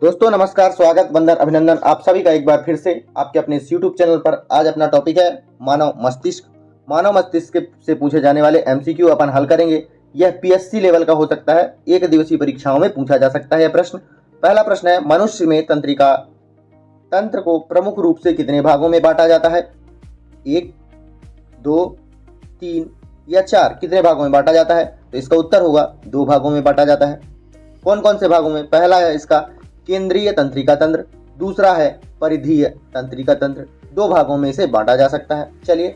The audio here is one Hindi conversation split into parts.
दोस्तों नमस्कार, स्वागत, वंदन, अभिनंदन आप सभी का एक बार फिर से आपके अपने इस YouTube चैनल पर। आज अपना टॉपिक है मानव मस्तिष्क। मानव मस्तिष्क से पूछे जाने वाले MCQ अपन हल करेंगे। यह PSC लेवल का हो सकता है, एक दिवसीय परीक्षाओं में पूछा जा सकता है यह प्रश्न। पहला प्रश्न है, मनुष्य में तंत्रिका तंत्र को प्रमुख रूप से कितने भागों में बांटा जाता है? 1, 2, 3 या 4? कितने भागों में बांटा जाता है? तो इसका उत्तर होगा 2 भागों में बांटा जाता है। कौन कौन से भागों में? पहला है इसका केंद्रीय तंत्रिका तंत्र, दूसरा है परिधीय तंत्रिका तंत्र। 2 भागों में इसे बांटा जा सकता है। चलिए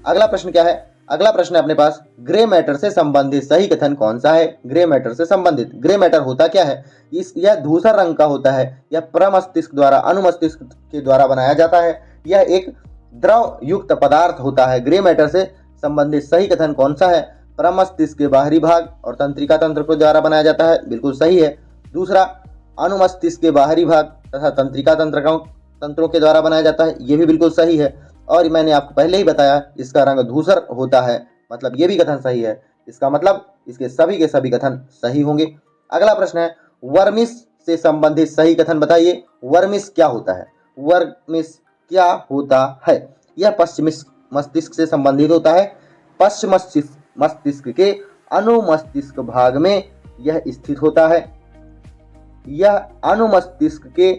अगला प्रश्न क्या है? अगला प्रश्न है अपने पास, ग्रे मैटर से संबंधित सही कथन कौन सा है? ग्रे मैटर से संबंधित, ग्रे मैटर होता क्या है? यह धूसर रंग का होता है। यह प्रमस्तिष्क द्वारा अनुमस्तिष्क के द्वारा बनाया जाता है। यह एक द्रव युक्त पदार्थ होता है। ग्रे मैटर से संबंधित सही कथन कौन सा है? प्रमस्तिष्क के बाहरी भाग और तंत्रिका तंत्र के द्वारा बनाया जाता है, बिल्कुल सही है। दूसरा, अनुमस्तिष्क के बाहरी भाग तथा तंत्रिका तंत्रों के द्वारा बनाया जाता है, यह भी बिल्कुल सही है। और मैंने आपको पहले ही बताया इसका रंग धूसर होता है, मतलब यह भी कथन सही है। इसका मतलब इसके सभी के सभी कथन सही होंगे। अगला प्रश्न है, वर्मिस से संबंधित सही कथन बताइए। वर्मिस क्या होता है? वर्मिस क्या होता है? यह पश्चिमी मस्तिष्क से संबंधित होता है। पश्चिम मस्तिष्क के अनुमस्तिष्क भाग में यह स्थित होता है। यह अनुमस्तिष्क के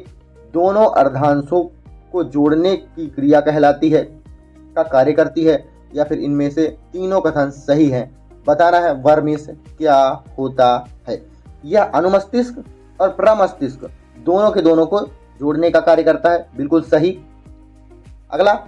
दोनों अर्धांशों को जोड़ने की क्रिया कहलाती है, का कार्य करती है, या फिर इनमें से तीनों कथन सही हैं। बताना है वर्मिस क्या होता है। यह अनुमस्तिष्क और प्रमस्तिष्क दोनों के दोनों को जोड़ने का कार्य करता है, बिल्कुल सही। अगला,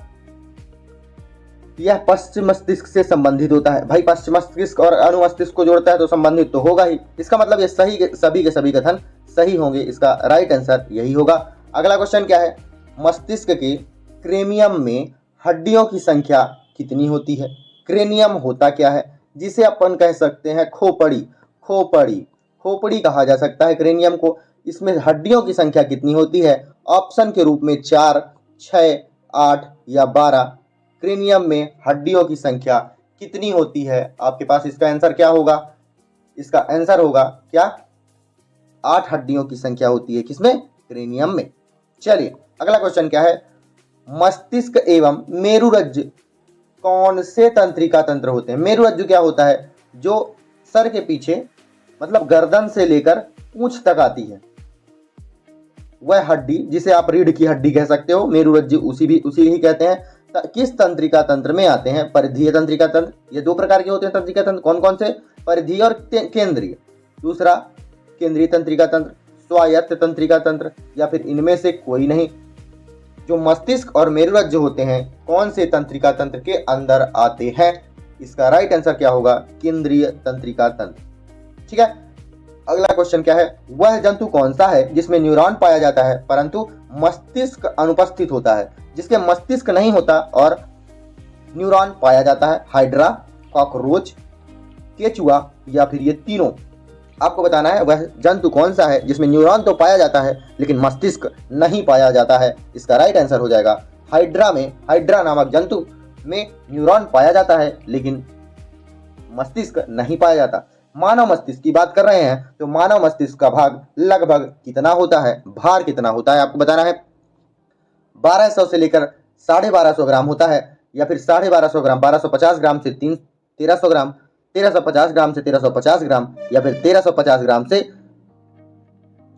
यह पश्चिम मस्तिष्क से संबंधित होता है। भाई पश्चिम मस्तिष्क और अनुमस्तिष्क को जोड़ता है तो संबंधित तो होगा ही। इसका मतलब ये सभी के सभी कथन सही होंगे। इसका राइट आंसर यही होगा। अगला क्वेश्चन क्या है, मस्तिष्क के क्रेनियम में हड्डियों की संख्या कितनी होती है? क्रेनियम होता क्या है? जिसे अपन कह सकते हैं खोपड़ी। खोपड़ी कहा जा सकता है क्रेनियम को। इसमें हड्डियों की संख्या कितनी होती है? ऑप्शन के रूप में 4, 6, 8 या 12। क्रेनियम में हड्डियों की संख्या कितनी होती है? आपके पास इसका आंसर क्या होगा? इसका आंसर होगा क्या? 8 हड्डियों की संख्या होती है। किसमें? क्रेनियम में। चलिए अगला क्वेश्चन क्या है, मस्तिष्क एवं मेरुरज्जु कौन से तंत्रिका तंत्र होते हैं? मेरुरज्जु क्या होता है? जो सर के पीछे, मतलब गर्दन से लेकर पूंछ तक आती है, वह हड्डी जिसे आप रीढ़ की हड्डी कह सकते हो, मेरुरज्जु उसी ही कहते हैं। किस तंत्रिका तंत्र में आते हैं? परिधीय तंत्रिका तंत्र। ये 2 प्रकार के होते हैं तंत्रिका तंत्र। कौन कौन से? परिधीय और केंद्रीय। दूसरा, केंद्रीय तंत्रिका तंत्र, स्वायत्त तंत्रिका तंत्र, या फिर इनमें से कोई नहीं। जो मस्तिष्क और मेरुरज्जु होते हैं, कौन से तंत्रिका तंत्र के अंदर आते हैं? इसका राइट आंसर क्या होगा? केंद्रीय तंत्रिका तंत्र। ठीक है। अगला क्वेश्चन क्या है, वह जंतु कौन सा है जिसमें न्यूरॉन पाया जाता है परंतु मस्तिष्क अनुपस्थित होता है? जिसके मस्तिष्क नहीं होता और न्यूरॉन पाया जाता है। हाइड्रा, कॉकरोच, केचुआ या फिर ये तीनों। आपको बताना है वह जंतु कौन सा है जिसमें न्यूरॉन तो पाया जाता है लेकिन मस्तिष्क नहीं पाया जाता है। इसका राइट आंसर हो जाएगा हाइड्रा नामक जंतु में न्यूरॉन पाया जाता है लेकिन मस्तिष्क नहीं पाया जाता। मानव मस्तिष्क की बात कर रहे हैं तो मानव मस्तिष्क का भाग लगभग कितना होता है? भार कितना होता है आपको बताना है। 1200 से लेकर 1250 ग्राम होता है, या फिर 1250 ग्राम, 1250 ग्राम से 1300 ग्राम, 1350 ग्राम से 1350 ग्राम, या फिर 1350 ग्राम से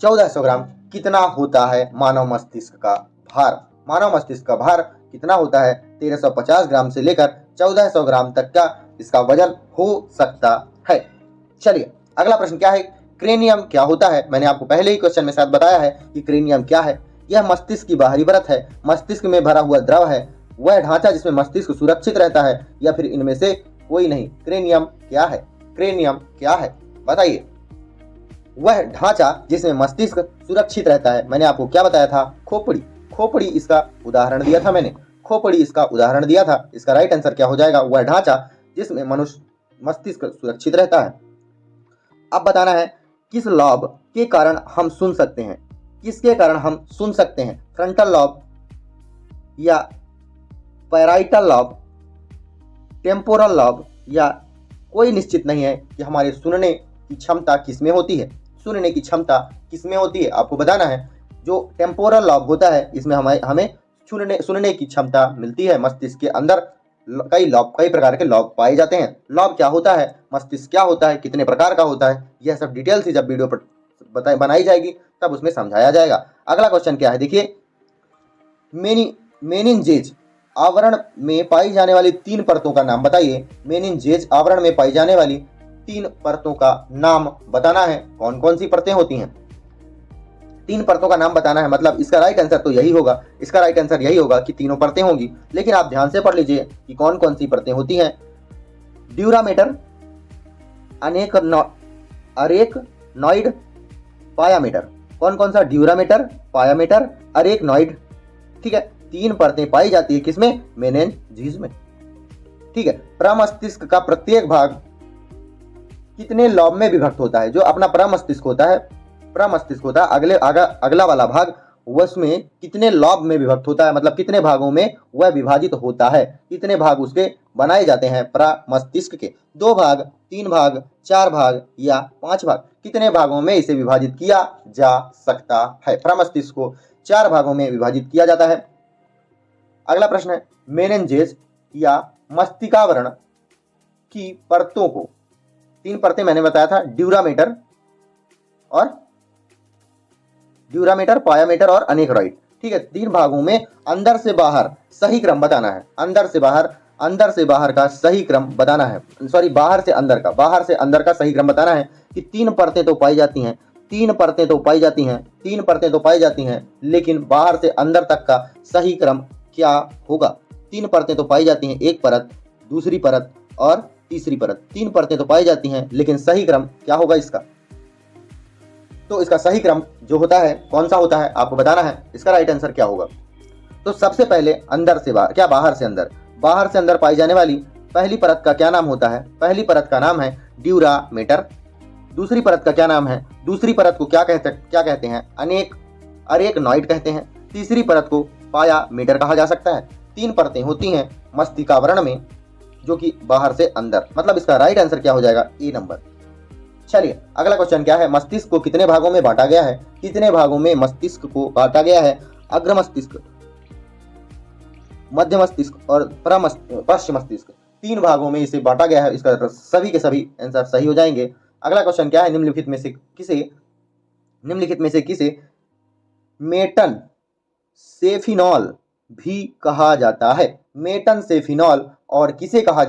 1400 ग्राम। कितना होता है मानव मस्तिष्क का भार? मानव मस्तिष्क का भार कितना होता है? 1350 ग्राम से लेकर 1400 ग्राम तक का इसका वजन हो सकता है। चलिए अगला प्रश्न क्या है, क्रेनियम क्या होता है? मैंने आपको पहले ही क्वेश्चन में शायद बताया है कि क्रेनियम क्या है। यह मस्तिष्क की बाहरी परत है। मस्तिष्क में भरा हुआ द्रव है, वह ढांचा जिसमें मस्तिष्क सुरक्षित रहता है, या फिर इनमें से कोई नहीं। क्रेनियम क्या है? क्रेनियम क्या है बताइए। वह ढांचा जिसमें मस्तिष्क सुरक्षित रहता है। मैंने आपको क्या बताया था? खोपड़ी इसका उदाहरण दिया था मैंने। खोपड़ी इसका उदाहरण दिया था। इसका राइट आंसर क्या हो जाएगा? वह ढांचा जिसमें मनुष्य मस्तिष्क सुरक्षित रहता है। अब बताना है किस लॉब के कारण हम सुन सकते हैं? किसके कारण हम सुन सकते हैं? फ्रंटल लॉब या पैराइटल लॉब, टेम्पोरल लॉब, या कोई निश्चित नहीं है कि हमारे सुनने की क्षमता किसमें होती है। सुनने की क्षमता किसमें होती है, आपको बताना है। जो टेम्पोरल लॉब होता है इसमें हमें सुनने की क्षमता मिलती है। मस्तिष्क के अंदर कई प्रकार के लॉब पाए जाते हैं। लॉब क्या होता है, मस्तिष्क क्या होता है, कितने प्रकार का होता है, यह सब डिटेल से जब वीडियो पर बनाई जाएगी तब उसमें समझाया जाएगा। अगला क्वेश्चन क्या है, देखिए, मेनिनजेज आवरण में पाई जाने वाली 3 परतों का नाम बताइए। मेनिनजेज आवरण में पाई जाने वाली 3 परतों का नाम बताना है। कौन कौन सी परतें होती हैं, 3 परतों का नाम बताना है। मतलब इसका राइट आंसर तो यही होगा, इसका राइट आंसर यही होगा कि तीनों परतें होंगी। लेकिन आप ध्यान से पढ़ लीजिए कि कौन कौन सी परतें होती हैं। Dura mater, arachnoid, pia mater. कौन कौन सा, ड्यूरामीटर, पायामीटर, अरेकनॉइड। ठीक है, 3 परतें पाई जाती है किसमें, मेनिनजेज में। ठीक है, प्रमस्तिष्क का प्रत्येक भाग कितने लॉब में विभक्त होता है। जो अपना प्रमस्तिष्क होता है अगला वाला भाग उसमें कितने लॉब में विभक्त होता है, मतलब कितने भागों में वह विभाजित होता है, कितने भाग उसके बनाए जाते हैं प्रमस्तिष्क के। 2 भाग, 3 भाग, 4 भाग या 5 भाग, कितने भागों में इसे विभाजित किया जा सकता है। प्रमस्तिष्क को 4 भागों में विभाजित किया जाता है। अगला प्रश्न है, मेनिनजेज या मस्तिष्कावरण की परतों को, 3 परतें मैंने बताया था, ड्यूरामीटर, पायामीटर और अनेकनॉइड। ठीक है, 3 भागों में अंदर से बाहर सही क्रम बताना है। अंदर से बाहर का सही क्रम बताना है, सॉरी बाहर से अंदर का सही क्रम बताना है कि 3 परतें तो पाई जाती हैं, 3 परतें तो पाई जाती हैं, लेकिन बाहर से अंदर तक का सही क्रम क्या होगा। 3 परतें तो पाई जाती हैं, एक परत, दूसरी परत और तीसरी परत। 3 परतें तो पाई जाती हैं, लेकिन सही क्रम क्या होगा इसका। तो इसका सही क्रम जो होता है कौन सा होता है, आपको बताना है। इसका राइट आंसर क्या होगा। तो सबसे पहले अंदर से बाहर, क्या बाहर से अंदर पाई जाने वाली पहली परत का क्या नाम होता है। पहली परत का नाम है ड्यूरामीटर। दूसरी परत का क्या नाम है, दूसरी परत को क्या कहते हैं, अरेकनॉइड कहते हैं। तीसरी परत को पायामीटर कहा जा सकता है। 3 परतें होती हैं मस्तिष्कावरण में, जो कि बाहर से अंदर, मतलब इसका राइट आंसर क्या हो जाएगा, ए नंबर। चलिए अगला क्वेश्चन क्या है, मस्तिष्क को कितने भागों में बांटा गया है। कितने भागों में मस्तिष्क को बांटा गया है। अग्र मस्तिष्क, मध्य मस्तिष्क और पश्च मस्तिष्क, 3 भागों में इसे बांटा गया है। इसका सभी के सभी आंसर सही हो जाएंगे। अगला क्वेश्चन क्या है, निम्नलिखित में से किसे मेटन सेफिनॉल भी कहा जाता है। मेटन सेफिनॉल और किसे कहा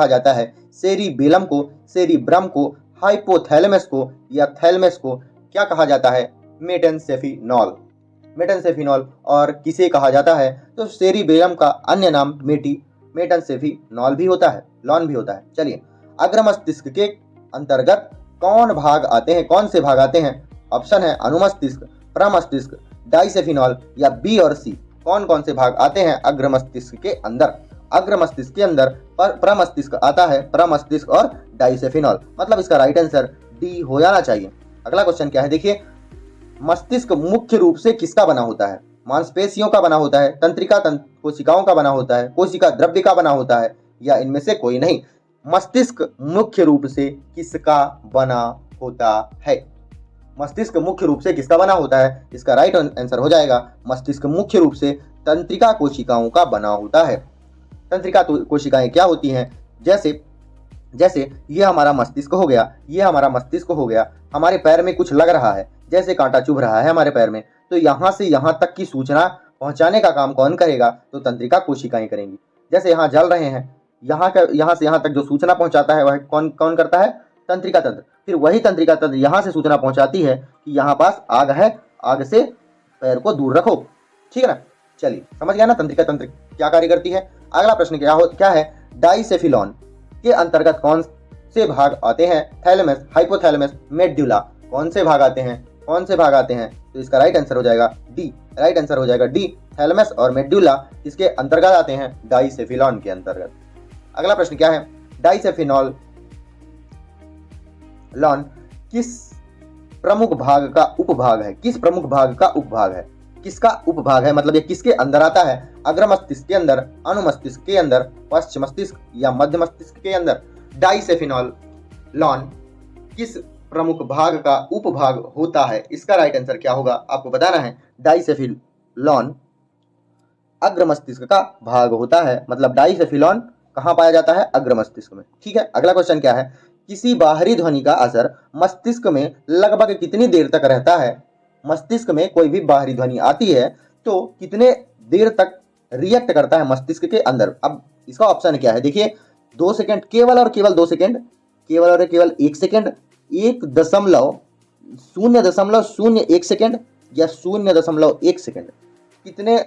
जाता है, सेरिबेलम को, सेरिब्रम को, हाइपोथैलेमस को या थैलेमस को क्या कहा जाता है, मेटन सेफिनॉल और किसे कहा जाता है। तो सेरिबेलम का अन्य नाम मेटन सेफिनॉल भी होता है, लॉन भी होता है। चलिए, अग्र मस्तिष्क के अंतर्गत कौन से भाग आते हैं। ऑप्शन है अनुमस्तिष्क, प्रमस्तिष्क, डाइसेफिनॉल या बी और सी। कौन से भाग आते हैं अग्र मस्तिष्क के अंदर। अग्र मस्तिष्क के अंदर प्रमस्तिष्क आता है, प्रमस्तिष्क और डाइसेफिनॉल, मतलब इसका राइट आंसर डी हो जाना चाहिए। अगला क्वेश्चन क्या है, देखिए, मस्तिष्क मुख्य रूप से किसका बना होता है। मांसपेशियों का बना होता है, तंत्रिका कोशिकाओं का बना होता है, कोशिका द्रव्य का बना होता है या इनमें से कोई नहीं। मस्तिष्क मुख्य रूप से किसका बना होता है। मस्तिष्क मुख्य रूप से किसका बना होता है, इसका राइट आंसर हो जाएगा, मस्तिष्क मुख्य रूप से तंत्रिका कोशिकाओं का बना होता है। तंत्रिका कोशिकाएं क्या होती हैं, जैसे ये हमारा मस्तिष्क हो गया, हमारे पैर में कुछ लग रहा है, जैसे कांटा चुभ रहा है हमारे पैर में, तो यहाँ से यहाँ तक की सूचना पहुँचाने का काम कौन करेगा, तो तंत्रिका कोशिकाएं करेंगी। जैसे यहाँ जल रहे हैं, यहाँ से यहाँ तक जो सूचना पहुँचाता है वह कौन करता है, तंत्रिका तंत्र। फिर वही तंत्रिका तंत्र यहाँ से सूचना पहुँचाती है कि यहाँ पास आग है, आग से पैर को दूर रखो। ठीक है ना, चलिए समझ गया ना तंत्रिका तंत्र क्या कार्य करती है। अगला प्रश्न क्या है, डाइसेफिलॉन के अंतर्गत कौन से भाग आते हैं। थैलेमस, हाइपोथैलेमस, मेडुला, कौन से भाग आते हैं, तो इसका राइट आंसर हो जाएगा डी। थैलेमस और मेडुला इसके अंतर्गत आते हैं, डाइसेफिलॉन के अंतर्गत। अगला प्रश्न क्या है, डाइसेफिनॉल लॉन किस प्रमुख भाग का उपभाग है। किसका उपभाग है, मतलब ये किसके अंदर आता है। अग्र मस्तिष्क के अंदर, अनुमस्तिष्क के अंदर, पश्च मस्तिष्क या मध्य मस्तिष्क के अंदर। डाइसेफिनॉल लॉन किस प्रमुख भाग का उपभाग होता है? इसका राइट आंसर क्या होगा आपको बताना है। डाइसेफिलॉन अग्र मस्तिष्क का भाग होता है, मतलब डाइसेफिलॉन कहाँ पाया जाता है? अग्र मस्तिष्क में। ठीक है, अगला क्वेश्चन क्या है? किसी बाहरी ध्वनि का असर मस्तिष्क में लगभग कितनी देर तक रहता है? मस्तिष्क में कोई भी बाहरी ध्वनि आती है तो कितने देर तक रिएक्ट करता है मस्तिष्क के अंदर? अब इसका ऑप्शन क्या है? देखिए, 2 सेकेंड, केवल और केवल 2 सेकेंड, केवल और केवल 1 सेकेंड, 1.01 सेकेंड या 0.1 सेकेंड। कितना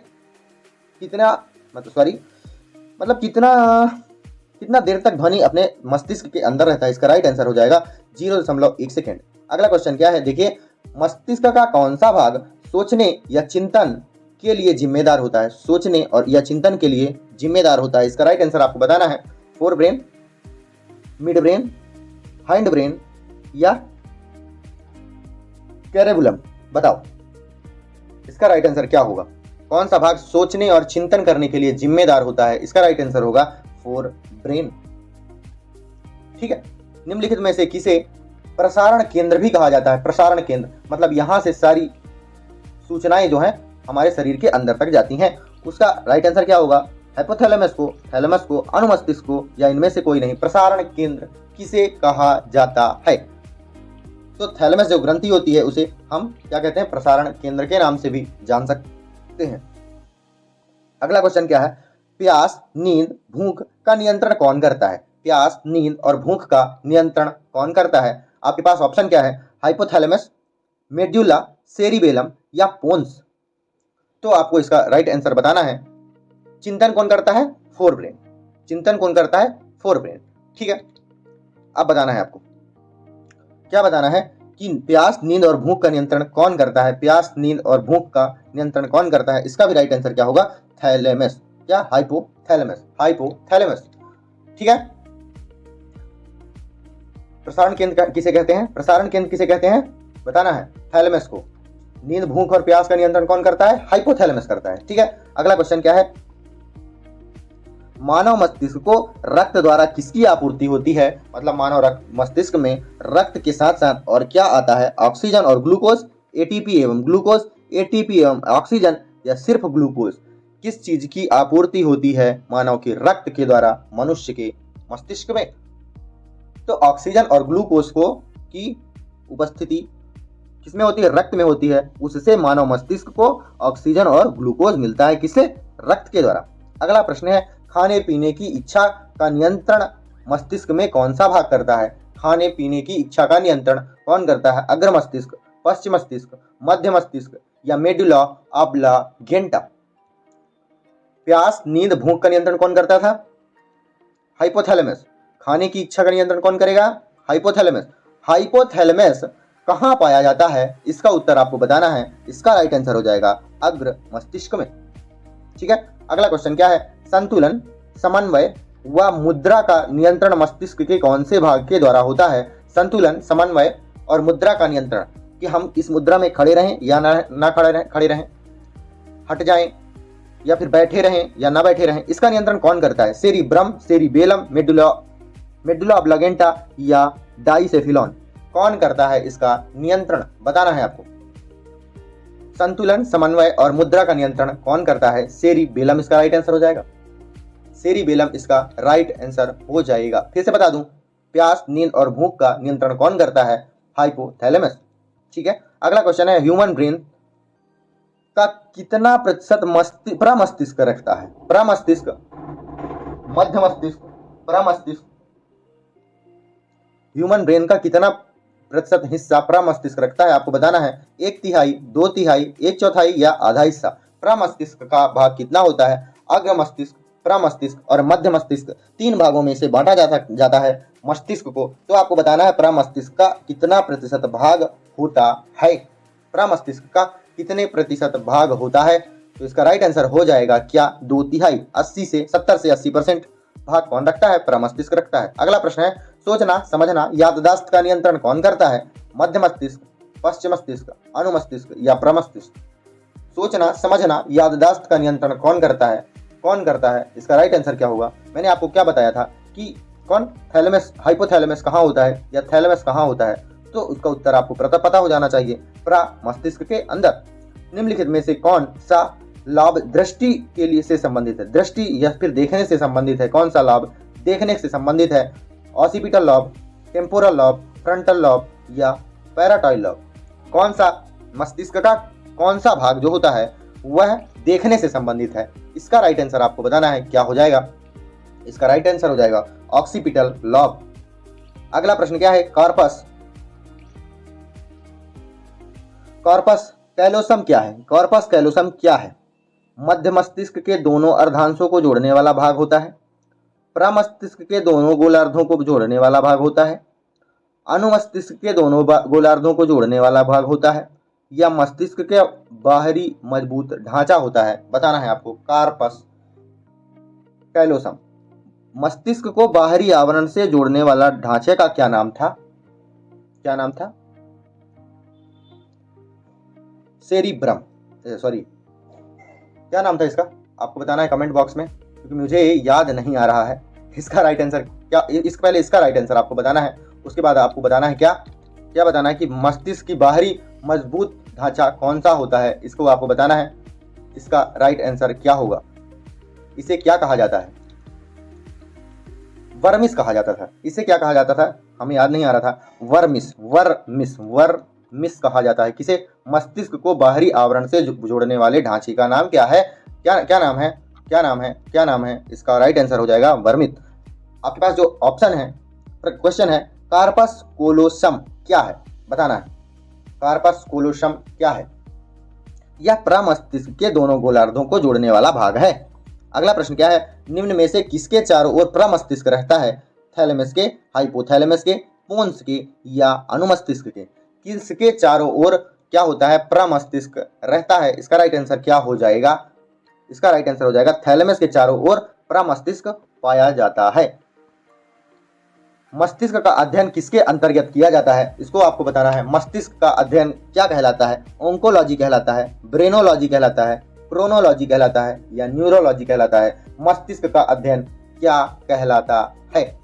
कितना देर तक ध्वनि अपने मस्तिष्क के अंदर रहता है? इसका राइट आंसर हो जाएगा 0.1 सेकेंड। अगला क्वेश्चन क्या है? देखिए, मस्तिष्क का कौन सा भाग सोचने या चिंतन के लिए जिम्मेदार होता है? सोचने और या चिंतन के लिए जिम्मेदार होता है। इसका राइट आंसर आपको बताना है। Fore brain, mid brain, hind brain या कैरेबुलम, बताओ इसका राइट आंसर क्या होगा? कौन सा भाग सोचने और चिंतन करने के लिए जिम्मेदार होता है? इसका राइट आंसर होगा फोर ब्रेन। ठीक है, निम्नलिखित में से किसे प्रसारण केंद्र भी कहा जाता है? प्रसारण केंद्र मतलब यहां से सारी सूचनाएं जो हैं हमारे शरीर के अंदर तक जाती हैं। उसका राइट आंसर क्या होगा? हाइपोथैलेमस को, थैलेमस को, अनुमस्तिष्क को, या इनमें से कोई नहीं? प्रसारण केंद्र किसे कहा जाता है? तो थैलेमस जो ग्रंथि होती है उसे हम क्या कहते हैं? प्रसारण केंद्र के नाम से भी जान सकते हैं। अगला क्वेश्चन क्या है? प्यास, नींद, भूख का नियंत्रण कौन करता है? प्यास, नींद और भूख का नियंत्रण कौन करता है? आपके पास ऑप्शन क्या है? हाइपोथैलेमस, मेड्यूला, सेरिबेलम या पोन्स। तो आपको इसका राइट आंसर बताना है। चिंतन कौन करता है? Fore brain. चिंतन कौन करता है? Fore brain. ठीक है, अब बताना है आपको, क्या बताना है कि प्यास, नींद और भूख का नियंत्रण कौन करता है? प्यास, नींद और भूख का नियंत्रण कौन करता है? इसका भी राइट आंसर क्या होगा? थैलेमस। क्या? हाइपोथैलेमस। हाइपोथैलेमस। ठीक है, प्रसारण केंद्र किसे कहते हैं? प्रसारण केंद्र किसे कहते हैं? बताना है। थैलेमस को। नींद, भूख और प्यास का नियंत्रण कौन करता है? हाइपोथैलेमस करता है। ठीक है, अगला क्वेश्चन क्या है? मानव मस्तिष्क को रक्त द्वारा किसकी आपूर्ति होती है? मतलब मानव मस्तिष्क में रक्त के साथ साथ और क्या आता है? ऑक्सीजन और ग्लूकोज, एटीपी एवं ग्लूकोज, एटीपी एवं ऑक्सीजन या सिर्फ ग्लूकोज। किस चीज की आपूर्ति होती है मानव के रक्त के द्वारा मनुष्य के मस्तिष्क में? तो ऑक्सीजन और ग्लूकोज को की उपस्थिति किसमें होती है? रक्त में होती है। उससे मानव मस्तिष्क को ऑक्सीजन और ग्लूकोज मिलता है। किससे? रक्त के द्वारा। अगला प्रश्न है, खाने पीने की इच्छा का नियंत्रण मस्तिष्क में कौन सा भाग करता है? खाने पीने की इच्छा का नियंत्रण कौन करता है? अग्र मस्तिष्क, पश्चिम मस्तिष्क, मध्य मस्तिष्क या मेडुला ऑब्लांगेटा। प्यास, नींद, भूख का नियंत्रण कौन करता था? हाइपोथैलेमस। खाने की इच्छा का नियंत्रण कौन करेगा? हाइपोथैलेमस। हाइपोथैलेमस कहां पाया जाता है? इसका उत्तर आपको बताना है। इसका राइट आंसर हो जाएगा अग्र मस्तिष्क में। ठीक है, अगला क्वेश्चन क्या है? संतुलन, समन्वय व मुद्रा का नियंत्रण मस्तिष्क के कौन से भाग के द्वारा होता है? संतुलन, समन्वय और मुद्रा का नियंत्रण, कि हम इस मुद्रा में खड़े रहें या ना खड़े रहें, हट जाएं या फिर बैठे रहें या ना बैठे रहें, इसका नियंत्रण कौन करता है? सेरिब्रम, सेरिबेलम, मेडुला ऑब्लांगेटा या डाइसेफिलॉन। कौन करता है इसका नियंत्रण? बताना है आपको। संतुलन, समन्वय और मुद्रा का नियंत्रण कौन करता है? सेरिबेलम इसका राइट आंसर हो जाएगा। सेरिबेलम इसका राइट आंसर हो जाएगा। फिर से बता दूं, प्यास, नींद और भूख का नियंत्रण कौन करता है? हाइपोथैलेमस। ठीक है, अगला क्वेश्चन है, ह्यूमन ब्रेन का कितना प्रतिशत प्रमस्तिष्क रखता है? प्रमस्तिष्क, मध्य मस्तिष्क, प्रमस्तिष्क। ह्यूमन ब्रेन का कितना प्रतिशत हिस्सा प्रमस्तिष्क रखता है? आपको बताना है। 1/3, 2/3, 1/4 या आधा हिस्सा। प्रमस्तिष्क का भाग कितना होता है? अग्र मस्तिष्क, प्रमस्तिष्क और मध्य मस्तिष्क, 3 भागों में से बांटा जाता है मस्तिष्क को। तो आपको बताना है प्रमस्तिष्क का कितना प्रतिशत भाग होता है? प्रमस्तिष्क का कितने प्रतिशत भाग होता है? तो इसका राइट आंसर हो जाएगा क्या? 2/3। 70 से 80% भाग कौन रखता है? प्रमस्तिष्क रखता है। अगला प्रश्न है, सोचना, समझना, याददाश्त का नियंत्रण कौन करता है? मध्य मस्तिष्क, पश्चिम मस्तिष्क, अनुमस्तिष्क या प्रमस्तिष्क। सोचना, समझना, याददाश्त का नियंत्रण कौन करता है? कौन करता है? इसका राइट आंसर क्या होगा? मैंने आपको क्या बताया था कि कौन? थैलेमस, हाइपोथैलेमस कहाँ होता है या थैलेमस कहाँ होता है? तो उसका उत्तर आपको पता हो जाना चाहिए, प्रमस्तिष्क के अंदर। निम्नलिखित में से कौन सा लाभ दृष्टि के लिए से संबंधित है? दृष्टि या फिर देखने से संबंधित है। कौन सा लाभ देखने से संबंधित है? Occipital lobe, temporal lobe, frontal lobe या पैराटाइल लॉब? कौन सा मस्तिष्क का कौन सा भाग जो होता है वह देखने से संबंधित है? इसका राइट आंसर आपको बताना है, क्या हो जाएगा? इसका राइट आंसर हो जाएगा ऑक्सीपिटल लॉब। अगला प्रश्न क्या है? कॉर्पस कैलोसम क्या है? कॉर्पस कैलोसम क्या है? मध्य मस्तिष्क के दोनों अर्धांशों को जोड़ने वाला भाग होता है, प्रमस्तिष्क के दोनों गोलार्धों को जोड़ने वाला भाग होता है, अनुमस्तिष्क के दोनों गोलार्धों को जोड़ने वाला भाग होता है, या मस्तिष्क के बाहरी मजबूत ढांचा होता है? बताना है आपको। कॉर्पस कैलोसम मस्तिष्क को बाहरी आवरण से जोड़ने वाला ढांचे का क्या नाम था? क्या नाम था? सेरिब्रम, सॉरी, क्या नाम था इसका? आपको बताना है कमेंट बॉक्स में, क्योंकि मुझे याद नहीं आ रहा है इसका राइट आंसर क्या। इसके पहले इसका राइट आंसर आपको बताना है, उसके बाद आपको बताना है क्या बताना है कि मस्तिष्क की बाहरी मजबूत ढांचा कौन सा होता है, इसको आपको बताना है। इसका राइट आंसर क्या होगा? इसे क्या कहा जाता है? वर्मिस कहा जाता था। इसे क्या कहा जाता था? हमें याद नहीं आ रहा था। वर्मिस कहा जाता है। किसे? मस्तिष्क को बाहरी आवरण से जोड़ने वाले ढांचे का नाम क्या है? क्या नाम है? इसका राइट आंसर हो जाएगा वर्मित। आपके पास जो ऑप्शन है, क्वेश्चन है, कार्पस कोलोसम क्या है? बताना है। कार्पस कोलोसम क्या है? यह प्रमस्तिष्क के दोनों गोलार्धों को जोड़ने वाला भाग है। अगला प्रश्न क्या है? निम्न में से किसके चारों ओर प्रमस्तिष्क रहता है? थैलेमस के, हाइपोथैलेमस के, पोन्स के या अनुमस्तिष्क के? किसके चारों ओर क्या होता है? प्रमस्तिष्क रहता है। इसका राइट आंसर क्या हो जाएगा? इसका राइट आंसर हो जाएगा थैलेमस के चारों ओर प्रमस्तिष्क पाया जाता है। मस्तिष्क का अध्ययन किसके अंतर्गत किया जाता है? इसको आपको बताना है। मस्तिष्क का अध्ययन क्या कहलाता है? ओंकोलॉजी कहलाता है, ब्रेनोलॉजी कहलाता है, प्रोनोलॉजी कहलाता है या न्यूरोलॉजी कहलाता है? मस्तिष्क का अध्ययन क्या कहलाता है?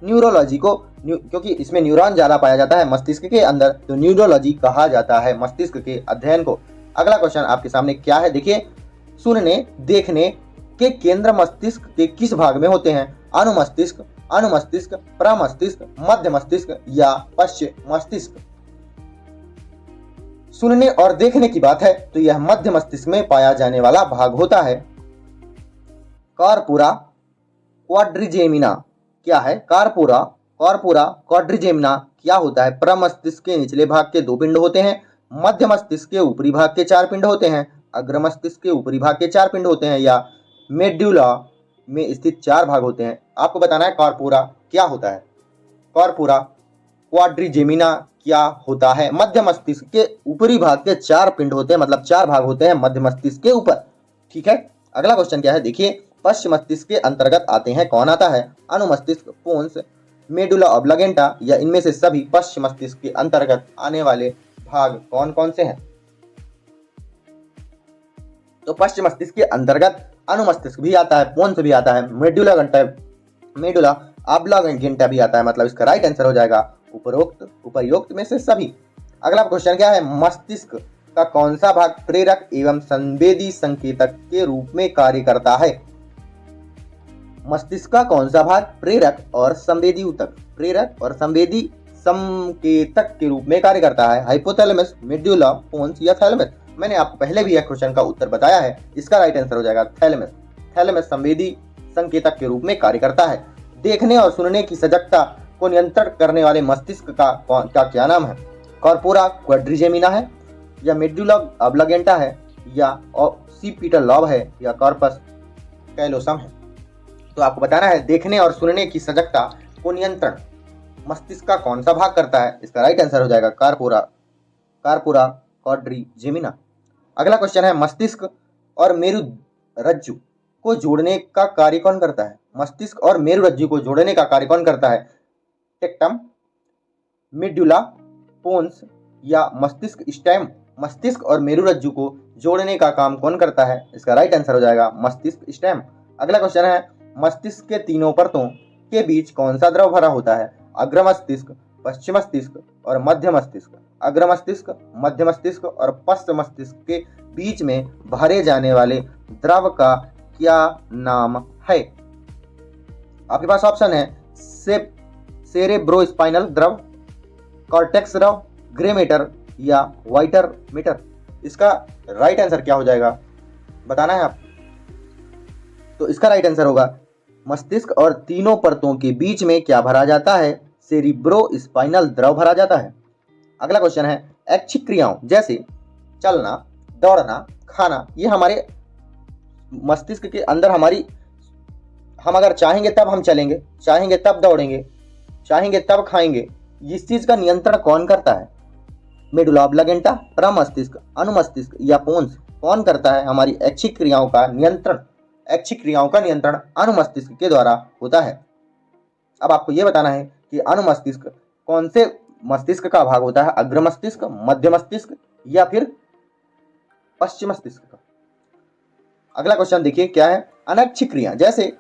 न्यूरोलॉजी को, क्योंकि इसमें न्यूरॉन ज्यादा पाया जाता है मस्तिष्क के अंदर, तो न्यूरोलॉजी कहा जाता है मस्तिष्क के अध्ययन को। अगला क्वेश्चन आपके सामने क्या है? देखिए, सुनने देखने के केंद्र मस्तिष्क के किस भाग में होते हैं? अनुमस्तिष्क, अनुमस्तिष्क, प्रमस्तिष्क, मध्य मस्तिष्क या पश्च मस्तिष्क? सुनने और देखने की बात है तो यह मध्य मस्तिष्क में पाया जाने वाला भाग होता है। कॉर्पुरा क्वाड्रिजेमिना क्या है? कॉर्पुरा क्वाड्रिजेमिना क्या होता है? प्रमस्तिष्क के निचले भाग के 2 पिंड होते हैं, मध्य मस्तिष्क के ऊपरी भाग के 4 पिंड होते हैं, अग्र मस्तिष्क के ऊपरी भाग के 4 पिंड होते हैं या मेड्यूला में स्थित 4 भाग होते हैं? आपको बताना है कॉर्पुरा क्या होता है। कॉर्पुरा क्वाड्रिजेमिना क्या होता है? मध्य मस्तिष्क के ऊपरी भाग के 4 पिंड होते हैं, मतलब 4 भाग होते हैं मध्य मस्तिष्क के ऊपर। ठीक है, अगला क्वेश्चन क्या है? देखिए, पश्च मस्तिष्क के अंतर्गत आते हैं, कौन आता है? अनुमस्तिष्क, पोन्स, मेडुला ऑब्लागेंटा या इनमें से सभी? पश्च मस्तिष्क के अंतर्गत आने वाले भाग कौन कौन से हैं? तो पश्चिम मस्तिष्क के अंतर्गत अनुमस्तिष्क भी आता है, पोन्स भी आता है, मेडुला ऑब्लागेंटा भी आता है, मतलब इसका राइट आंसर हो जाएगा उपरोक्त में से सभी। अगला क्वेश्चन क्या है? मस्तिष्क का कौन सा भाग प्रेरक एवं संवेदी संकेतक के रूप में कार्य करता है? मस्तिष्क का कौन सा भाग प्रेरक और संवेदी संकेतक के रूप में कार्य करता है? हाइपोथैलेमस, मेडुला, पोन्स या थैलेमस? मैंने आपको पहले भी यह क्वेश्चन का उत्तर बताया है। इसका राइट आंसर हो जाएगा थैलेमस। थैलेमस संवेदी संकेतक के रूप में कार्य करता है। देखने और सुनने की सजगता को नियंत्रण करने वाले मस्तिष्क का क्या नाम है? कॉर्पोरा क्वाड्रिजेमिना है या मेडुला ऑब्लागेंटा है या ऑक्सीपिटल लॉब है या कॉर्पस कैलोसम है? तो आपको बताना है देखने और सुनने की सजगता को नियंत्रण मस्तिष्क का कौन सा भाग करता है? इसका राइट आंसर हो जाएगा कॉर्पोरा क्वाड्रिजेमिना। अगला क्वेश्चन है, मस्तिष्क और मेरुरज्जु को जोड़ने का कार्य कौन करता है? मस्तिष्क और मेरुरज्जु को जोड़ने का कार्य कौन करता है? टेक्टम, मेडुला, पोन्स या मस्तिष्क स्टेम? मस्तिष्क और मेरुरज्जु को जोड़ने का काम कौन करता है? इसका राइट आंसर हो जाएगा मस्तिष्क स्टेम। अगला क्वेश्चन है, मस्तिष्क के तीनों परतों के बीच कौन सा द्रव भरा होता है? अग्र मस्तिष्क, पश्चिम मस्तिष्क, और मध्य मस्तिष्क, अग्र मस्तिष्क, मध्य मस्तिष्क और पश्च मस्तिष्क के बीच में भरे जाने वाले द्रव का क्या नाम है? आपके पास ऑप्शन है सेरेब्रोस्पाइनल द्रव, कॉर्टेक्स द्रव, ग्रे मैटर या वाइटर मैटर। इसका राइट आंसर क्या हो जाएगा बताना है आप। तो इसका राइट आंसर होगा मस्तिष्क और तीनों परतों के बीच में क्या भरा जाता है? सेरिब्रोस्पाइनल द्रव भरा जाता है। अगला क्वेश्चन है ऐच्छिक क्रियाओं जैसे चलना, दौड़ना, खाना, ये हमारे मस्तिष्क के अंदर हम अगर चाहेंगे तब हम चलेंगे, चाहेंगे तब दौड़ेंगे, चाहेंगे तब खाएंगे, इस चीज का नियंत्रण कौन करता है? मेडुला ऑब्लागेंटा, प्रमस्तिष्क, अनुमस्तिष्क या पोन्स? कौन करता है हमारी ऐच्छिक क्रियाओं का नियंत्रण? ऐच्छिक क्रियाओं का नियंत्रण अनुमस्तिष्क के द्वारा होता है। अब आपको यह बताना है कि अनुमस्तिष्क कौन से मस्तिष्क का भाग होता है? अग्र मस्तिष्क, मध्य मस्तिष्क या फिर पश्चिम मस्तिष्क का? अगला क्वेश्चन देखिए क्या है। अनैच्छिक क्रिया जैसे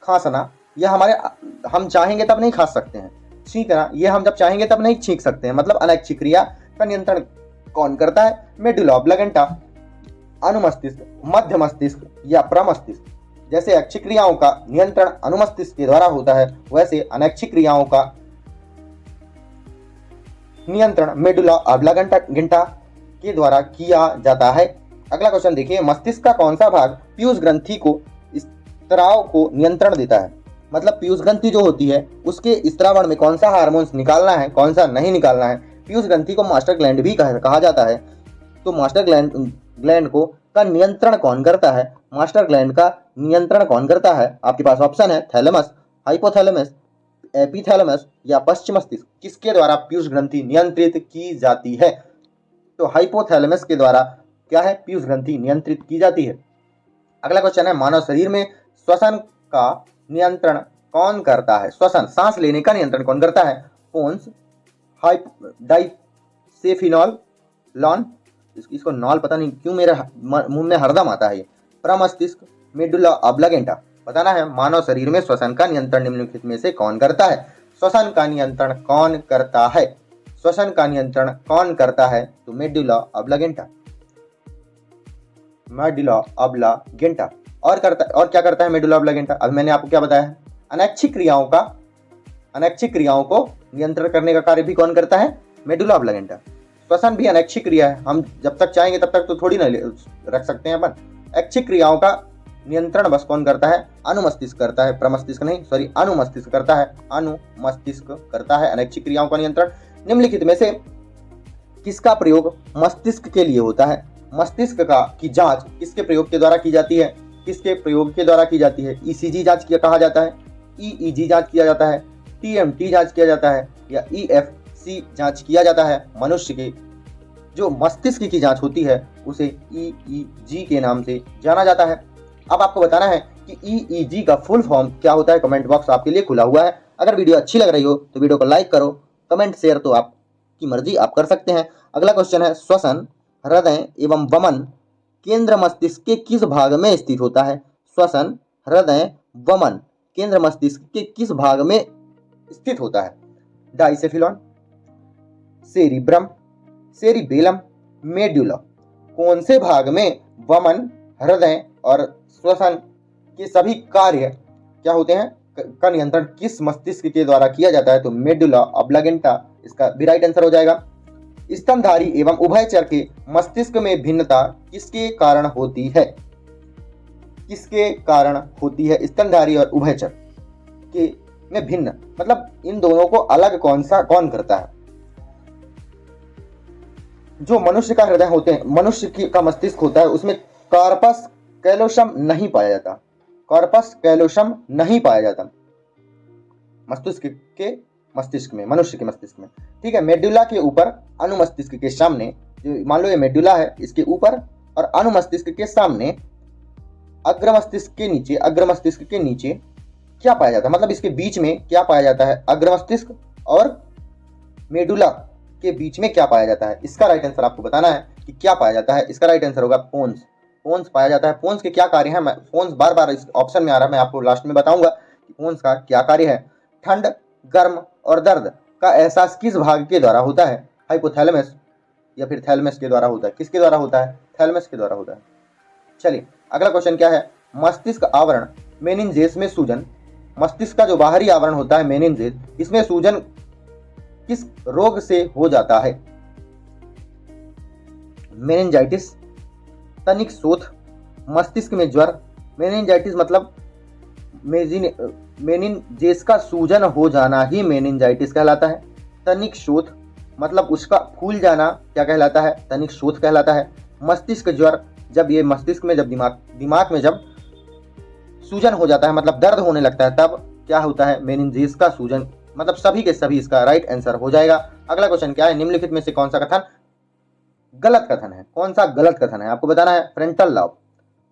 खांसना, यह हम चाहेंगे तब नहीं खा सकते हैं। छींकना, यह हम जब चाहेंगे तब नहीं छींक सकते हैं। मतलब अनैच्छिक क्रिया का नियंत्रण कौन करता है? मेडुला ऑब्लागेंटा, अनुमस्तिष्क, मध्य मस्तिष्क या प्रमस्तिष्क? जैसे ऐच्छिक क्रियाओं का नियंत्रण अनुमस्तिष्क के द्वारा होता है, वैसे अनैच्छिक क्रियाओं का नियंत्रण मेडुला ऑब्लागेंटा के द्वारा किया जाता है। अगला क्वेश्चन देखिए, मस्तिष्क का कौन सा भाग पीयूष ग्रंथि को स्त्राव को नियंत्रण देता है? मतलब पीयूष ग्रंथि जो होती है उसके स्त्रावण में कौन सा हार्मोन्स निकालना है, कौन सा नहीं निकालना है। पीयूष ग्रंथि को मास्टर ग्लैंड भी कहा जाता है। तो मास्टर ग्लैंड को का नियंत्रण कौन करता है? मास्टर ग्लैंड का नियंत्रण कौन करता है? आपके पास ऑप्शन है थैलेमस, हाइपोथैलेमस, एपिथैलेमस या पश्चिम मस्तिष्क। किसके द्वारा पीयूष ग्रंथि नियंत्रित की जाती है? तो हाइपोथैलेमस के द्वारा क्या है? पीयूष ग्रंथि नियंत्रित की जाती है। अगला क्वेश्चन है मानव शरीर में श्वसन का नियंत्रण कौन करता है? श्वसन, सांस लेने का नियंत्रण कौन करता है? पोन्स, डाइसेफिनॉल, लॉन, इसको नॉल पता नहीं क्यों मेरे मुंह में हरदम आता है ये, प्रमस्तिष्क, मेडुला ऑब्लागेंटा। बताना है मानव शरीर में श्वसन का नियंत्रण निम्नलिखित में से कौन करता है? श्वसन का नियंत्रण कौन करता है? श्वसन का नियंत्रण कौन करता है? तो मेडुला ऑब्लागेंटा, मेडुला ऑब्लागेंटा। और क्या करता है मेडुला ऑब्लागेंटा? अब मैंने आपको क्या बताया है? अनैच्छिक क्रियाओं को नियंत्रण करने का कार्य भी कौन करता है? मेडुला ऑब्लागेंटा। श्वसन भी अनैच्छिक क्रिया है, हम जब तक चाहेंगे तब तक तो थोड़ी ना रख सकते हैं अपन। ऐच्छिक क्रियाओं का नियंत्रण बस कौन करता है? अनुमस्तिष्क करता है, प्रमस्तिष्क नहीं, सॉरी, अनुमस्तिष्क करता है। अनुमस्तिष्क करता है अनैच्छिक क्रियाओं का नियंत्रण। निम्नलिखित में से किसका प्रयोग मस्तिष्क के लिए होता है? मस्तिष्क की जांच किसके प्रयोग के द्वारा की जाती है? किसके प्रयोग के द्वारा की जाती है? ईसीजी जांच कहा जाता है, ईईजी जांच किया जाता है, टीएमटी जांच किया जाता है या ईएफसी जांच किया जाता है। मनुष्य के जो मस्तिष्क की जांच होती है उसे ईईजी के नाम से जाना जाता है। अब आपको बताना है कि ईईजी का फुल फॉर्म क्या होता है। कमेंट बॉक्स आपके लिए खुला हुआ है। अगर वीडियो अच्छी लग रही हो तो वीडियो को लाइक करो, कमेंट शेयर तो आपकी मर्जी, आप कर सकते हैं। अगला क्वेश्चन है, श्वसन, हृदय एवं वमन केंद्र मस्तिष्क के किस भाग में स्थित होता है? श्वसन, हृदय, वमन केंद्र मस्तिष्क के किस भाग में स्थित होता है? डाइसेफिलॉन, सेरिब्रम, सेरिबेलम, मेडुला। कौन से भाग में वमन, हृदय और श्वसन के सभी कार्य क्या होते हैं का नियंत्रण किस मस्तिष्क के द्वारा किया जाता है? तो मेडुला ऑब्लागेंटा इसका भी राइट आंसर हो जाएगा। स्तनधारी एवं उभयचर के मस्तिष्क में भिन्नता किसके कारण होती है? किसके कारण होती है? स्तनधारी और उभयचर के में भिन्न, मतलब इन दोनों को अलग कौन करता है? जो मनुष्य का हृदय होते हैं, मनुष्य का मस्तिष्क होता है, उसमें कॉर्पस कैलोसम नहीं पाया जाता। कॉर्पस कैलोसम नहीं पाया जाता मस्तिष्क में, मनुष्य के मस्तिष्क में। ठीक है, मेडुला के ऊपर, अनुमस्तिष्क के सामने, जो मान लो ये मेडुला है, इसके ऊपर और अनुमस्तिष्क के सामने अग्र मस्तिष्क के नीचे क्या पाया जाता है? मतलब इसके बीच में क्या पाया जाता है? अग्र मस्तिष्क और मेडुला के बीच में क्या पाया जाता है? इसका राइट आंसर आपको बताना है कि क्या पाया जाता है। इसका राइट आंसर होगा पोन्स। पोन्स पाया जाता है। पोन्स के क्या कार्य है? पोन्स बार बार इस ऑप्शन में आ रहा है, मैं आपको लास्ट में बताऊंगा कि पोन्स का क्या कार्य है। ठंड, गर्म और दर्द का एहसास किस भाग के द्वारा होता है? हाइपोथैलेमस या फिर थैलेमस के द्वारा होता है? किसके द्वारा होता है? थैलेमस के द्वारा होता है। चलिए अगला क्वेश्चन क्या है? मस्तिष्क आवरण मेनिंजेस में सूजन, मस्तिष्क का जो बाहरी आवरण होता है मेनिंजेस, इसमें सूजन किस रोग से हो जाता है? मेनिंजाइटिस, तनिक शोथ, मस्तिष्क में ज्वर। मेनिंजाइटिस मतलब मेनिंजेस का सूजन हो जाना ही मेनिंजाइटिस कहलाता है। तनिक शोथ मतलब उसका फूल जाना क्या कहलाता है? तनिक शोथ कहलाता है। मस्तिष्क ज्वर, जब ये मस्तिष्क में जब दिमाग में जब सूजन हो जाता है मतलब दर्द होने लगता है, तब क्या होता है? मेनिंजेस का सूजन। मतलब सभी के सभी इसका राइट आंसर हो जाएगा। अगला क्वेश्चन क्या है? निम्नलिखित में से कौन सा कथन गलत कथन है? कौन सा गलत कथन है आपको बताना है? Frontal lobe,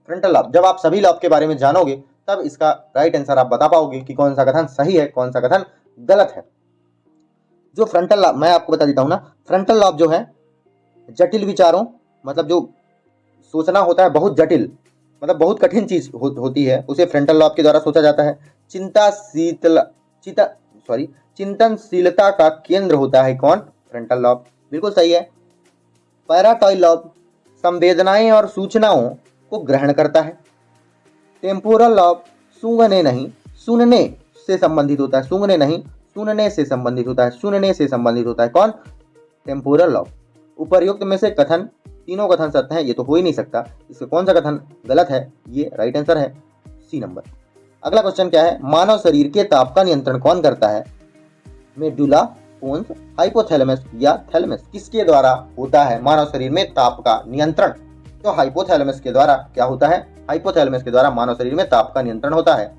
frontal lobe. जब आप सभी लॉब के बारे में जानोगे तब इसका राइट आंसर आप बता पाओगे कि कौन सा कथन सही है, कौन सा कथन गलत है। जो फ्रंटल लॉब, मैं आपको बता देता हूं ना, फ्रंटल लॉब जो है जटिल विचारों, मतलब जो सोचना होता है बहुत जटिल, मतलब बहुत कठिन चीज होती है, उसे फ्रंटल लॉब के द्वारा सोचा जाता है। चिंतनशीलता का केंद्र होता है कौन? Frontal lobe. बिल्कुल सही है। पैराटॉइल लॉब संवेदनाएं और सूचनाओं को ग्रहण करता है। टेम्पोरल लॉब सूंघने नहीं सुनने से संबंधित होता है। सूंघने नहीं सुनने से संबंधित होता है। सुनने से संबंधित होता है कौन? Temporal lobe. उपर्युक्त में से कथन, तीनों कथन सत्य हैं, ये तो हो ही नहीं सकता। इसका कौन सा कथन गलत है? ये राइट आंसर है सी नंबर। अगला क्वेश्चन क्या है? मानव शरीर के ताप का नियंत्रण कौन करता है? मेडुला, पोन्स, हाइपोथैलेमस या थैलेमस? किसके द्वारा होता है मानव शरीर में ताप का नियंत्रण? तो हाइपोथैलेमस के द्वारा क्या होता है? हाइपोथैलेमस के द्वारा मानव शरीर में ताप का नियंत्रण होता है।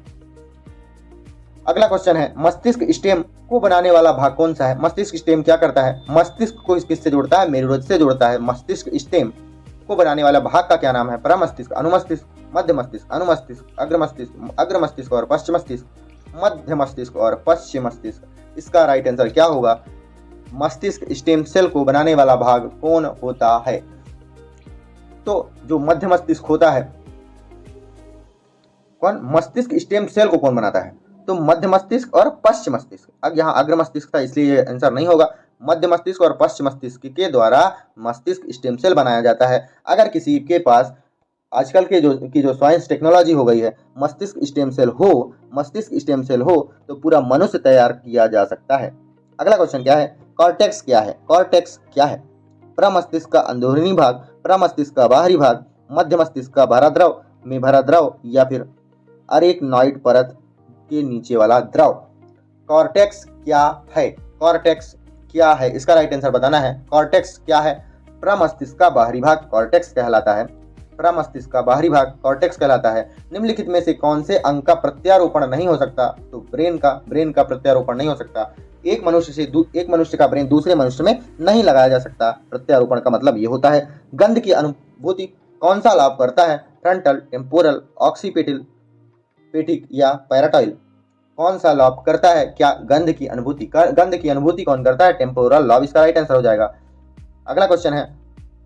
अगला क्वेश्चन है मस्तिष्क स्टेम को बनाने वाला भाग कौन सा है? मस्तिष्क स्टेम क्या करता है? मस्तिष्क को किससे जोड़ता है? मेरुरज्जु से जोड़ता है। मस्तिष्क स्टेम को बनाने वाला भाग का क्या नाम है? प्रमस्तिष्क, अनुमस्तिष्क, मध्य मस्तिष्क, अनुमस्तिष्क, अग्र मस्तिष्क और पश्च मस्तिष्क, मध्य मस्तिष्क और पश्चिम मस्तिष्क। इसका राइट आंसर क्या होगा? मस्तिष्क स्टेम सेल को बनाने वाला भाग कौन होता है? तो जो मध्य मस्तिष्क होता है, कौन? मस्तिष्क स्टेम सेल को कौन बनाता है? तो मध्य मस्तिष्क और पश्चिम मस्तिष्क। अब यहाँ अग्र मस्तिष्क था इसलिए आंसर नहीं होगा। मध्य मस्तिष्क और पश्चिम मस्तिष्क के द्वारा मस्तिष्क स्टेम सेल बनाया जाता है। अगर किसी के पास आजकल के जो साइंस टेक्नोलॉजी हो गई है, मस्तिष्क स्टेम सेल हो तो पूरा मनुष्य तैयार किया जा सकता है। अगला क्वेश्चन क्या है? कॉर्टेक्स क्या है? कॉर्टेक्स क्या है? प्रमस्तिष्क का अंदरूनी भाग, प्रमस्तिष्क का बाहरी भाग, मध्य मस्तिष्क का भरा द्रव या फिर अरेक्नॉइड परत के नीचे वाला द्रव। कॉर्टेक्स क्या है? कॉर्टेक्स क्या है? इसका राइट आंसर बताना है। कॉर्टेक्स क्या है? प्रमस्तिष्क का बाहरी भाग कॉर्टेक्स कहलाता है। प्रमस्तिष्क का बाहरी भाग कॉर्टेक्स कहलाता है। निम्नलिखित में से कौन से अंग का प्रत्यारोपण नहीं हो सकता? तो ब्रेन का प्रत्यारोपण नहीं हो सकता। एक मनुष्य का ब्रेन दूसरे मनुष्य में नहीं लगाया जा सकता। प्रत्यारोपण का मतलब ये होता है। गंध की अनुभूति कौन सा लाभ करता है? फ्रंटल, टेम्पोरल, ऑक्सीपेटिक या पैराटॉइल? कौन सा लाभ करता है? क्या गंध की अनुभूति कौन करता है? Temporal lobe. इसका राइट आंसर हो जाएगा। अगला क्वेश्चन है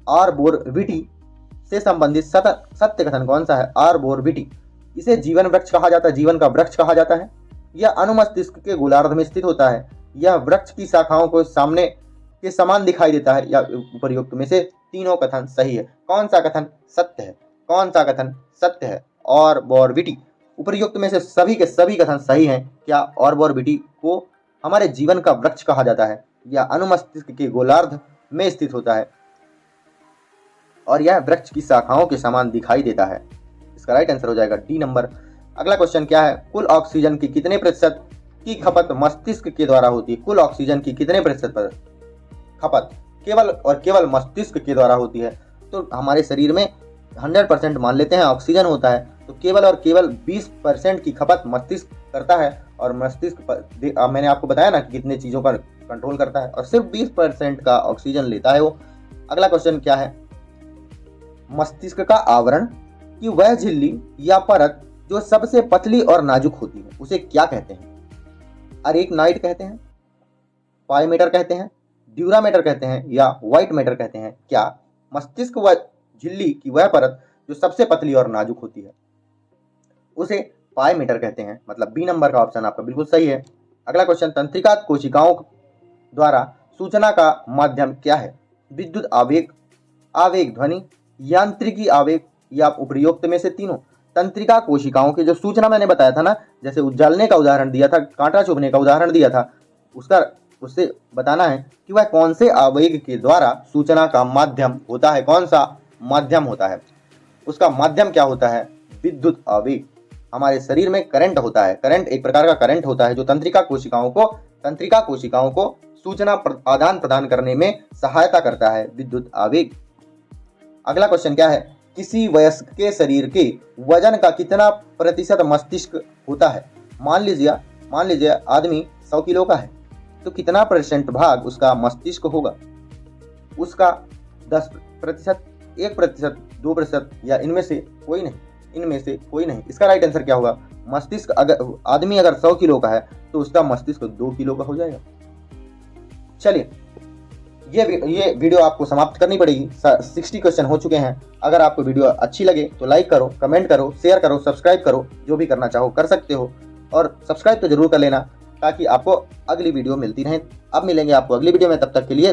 आर्बोरविटी से संबंधित सत्य कथन कौन सा है? आर्बोरविटी, इसे जीवन वृक्ष कहा जाता है, जीवन का वृक्ष कहा जाता है। यह अनुमस्तिष्क के गोलार्ध में स्थित होता है। यह वृक्ष की शाखाओं को सामने के समान दिखाई देता है। या उपर्युक्त में से तीनों कथन सही है। कौन सा कथन सत्य है? कौन सा कथन सत्य है? आर्बोरविटी। उपर्युक्त में से सभी के सभी कथन सही हैं। क्या आर्बोरविटी को हमारे जीवन का वृक्ष कहा जाता है? या अनुमस्तिष्क के गोलार्ध में स्थित होता है और यह वृक्ष की शाखाओं के समान दिखाई देता है। इसका राइट आंसर हो जाएगा डी नंबर। अगला क्वेश्चन क्या है? कुल ऑक्सीजन की कितने प्रतिशत की खपत मस्तिष्क के द्वारा होती है? कुल ऑक्सीजन की कितने प्रतिशत पर खपत केवल मस्तिष्क के द्वारा होती है? तो हमारे शरीर में 100% मान लेते हैं ऑक्सीजन होता है, तो केवल 20% की खपत मस्तिष्क करता है। और मस्तिष्क मैंने आपको बताया ना कि कितने चीजों का कंट्रोल करता है, और सिर्फ 20% का ऑक्सीजन लेता है वो। अगला क्वेश्चन क्या है? मस्तिष्क का आवरण की वह झिल्ली या परत जो सबसे पतली और नाजुक होती है, उसे क्या कहते हैं? अरेक्नॉइड कहते हैं, पाइमेटर कहते हैं, ड्यूरामेटर कहते हैं या व्हाइट मैटर कहते हैं? क्या मस्तिष्क व झिल्ली की वह परत जो सबसे पतली और नाजुक होती है, उसे पाइमेटर कहते हैं। मतलब बी नंबर का ऑप्शन आपका बिल्कुल सही है। अगला क्वेश्चन, तंत्रिका कोशिकाओं द्वारा सूचना का माध्यम क्या है? विद्युत आवेग, आवेग ध्वनि, यांत्रिकी आवेग या उपयुक्त में से तीनों। तंत्रिका कोशिकाओं की जो सूचना मैंने बताया था ना, जैसे उजलने का उदाहरण दिया था, कांटा चुभने का उदाहरण दिया था, उससे बताना है कि वह कौन से आवेग के द्वारा सूचना का माध्यम होता है। कौन सा माध्यम होता है? उसका माध्यम क्या होता है? विद्युत आवेग। हमारे शरीर में करंट होता है, करंट एक प्रकार का करंट होता है जो तंत्रिका कोशिकाओं को सूचना आदान प्रदान करने में सहायता करता है, विद्युत आवेग। अगला क्वेश्चन क्या है? किसी वयस्क के शरीर के वजन का कितना प्रतिशत मस्तिष्क होता है? मान लीजिए आदमी 100 किलो का है, तो कितना परसेंट भाग उसका मस्तिष्क होगा? उसका 10%, 1%, 2% या इनमें से कोई नहीं। इसका राइट आंसर क्या होगा? मस्तिष्क, अगर आदमी 100 किलो का है तो उसका मस्तिष्क 2 किलो का हो जाएगा। चलिए, ये वीडियो आपको समाप्त करनी पड़ेगी। 60 क्वेश्चन हो चुके हैं। अगर आपको वीडियो अच्छी लगे तो लाइक करो, कमेंट करो, शेयर करो, सब्सक्राइब करो, जो भी करना चाहो कर सकते हो। और सब्सक्राइब तो जरूर कर लेना ताकि आपको अगली वीडियो मिलती रहे। अब मिलेंगे आपको अगली वीडियो में, तब तक के लिए